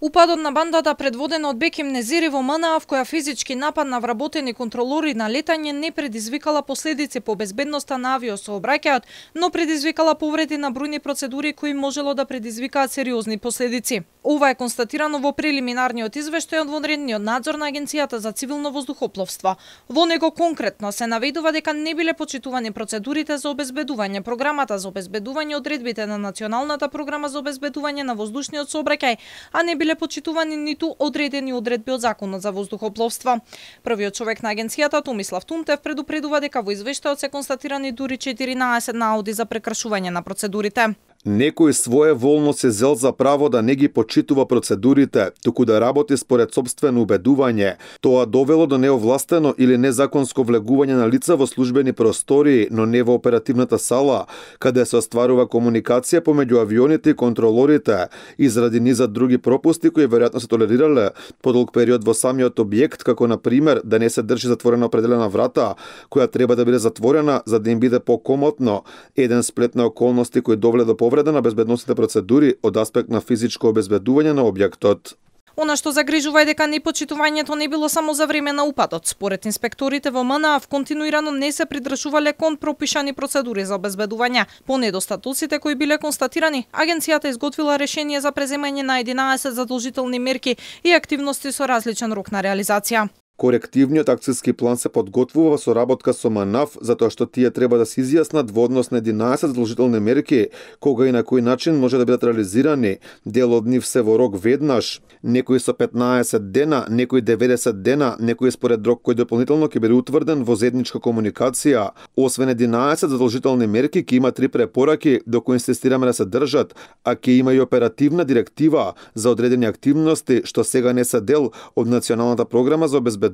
Упадот на бандата предводена од Беким Незири во МНАФ, која физички нападна вработени контролори на летање, не предизвикала последици по безбедноста на авиосообраќајот, но предизвикала повреди на бројни процедури кои можело да предизвикаат сериозни последици. Ова е констатирано во прелиминарниот извештај од вонредниот надзор на Агенцијата за цивилно воздухопловство. Во него конкретно се наведува дека не биле почитувани процедурите за обезбедување, програмата за обезбедување, одредбите на Националната програма за обезбедување на воздушниот сообраќај, а не биле почитувани ниту одредени одредби од Законот за воздухопловство. Првиот човек на агенцијата, Томислав Тумтев, предупредува дека во извештајот се констатирани дури 14 наоди за прекршување на процедурите. Некој своеволно се зел за право да не ги почитува процедурите, туку да работи според сопствено убедување. Тоа довело до неовластено или незаконско влегување на лица во службени простории, но не во оперативната сала, каде се остварува комуникација помеѓу авионите и контролорите, изради низа други пропусти кои веројатно се толерирале подолг период во самиот објект, како на пример да не се држи затворена определена врата, која треба да биде затворена за да им биде покомотно, еден сплет на околности кои довеле до повреда на безбедносните процедури од аспект на физичко обезбедување на објектот. Она што загрижува е дека непочитувањето не било само за време на упадот. Според инспекторите во МНАФ континуирано не се придржувале кон пропишани процедури за обезбедување. По недостатоците кои биле констатирани, агенцијата изготвила решение за преземање на 11 задолжителни мерки и активности со различен рок на реализација. Корективниот акциски план се подготвува во соработка со МНАФ, затоа што тие треба да се изјаснат во однос на 11 задолжителни мерки, кога и на кој начин може да бидат реализирани. Дел од нив се во рок веднаш, некои со 15 дена, некои 90 дена, некои според рок кој дополнително ќе биде утврден во заедничка комуникација. Освен 11 задолжителни мерки, ќе има 3 препораки до кои инсистираме да се држат, а ќе има и оперативна директива за одредени активности што сега не се дел од Националната програма за обезбедување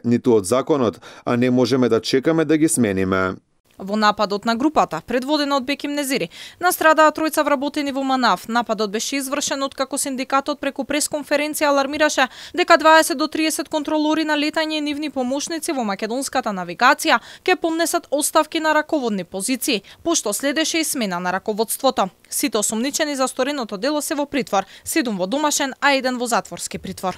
ниту од законот, а не можеме да чекаме да ги смениме. Во нападот на групата, предводена од Беким Незири, настрадаа тројца вработени во МНАФ. Нападот беше извршен откако синдикатот преку пресконференција алармираше дека 20 до 30 контролори на летање и нивни помошници во македонската навигација ќе поднесат оставки на раководни позиции, пошто следеше и смена на раководството. Сите осомничени за стореното дело се во притвор, 7 во домашен, а 1 во затворски притвор.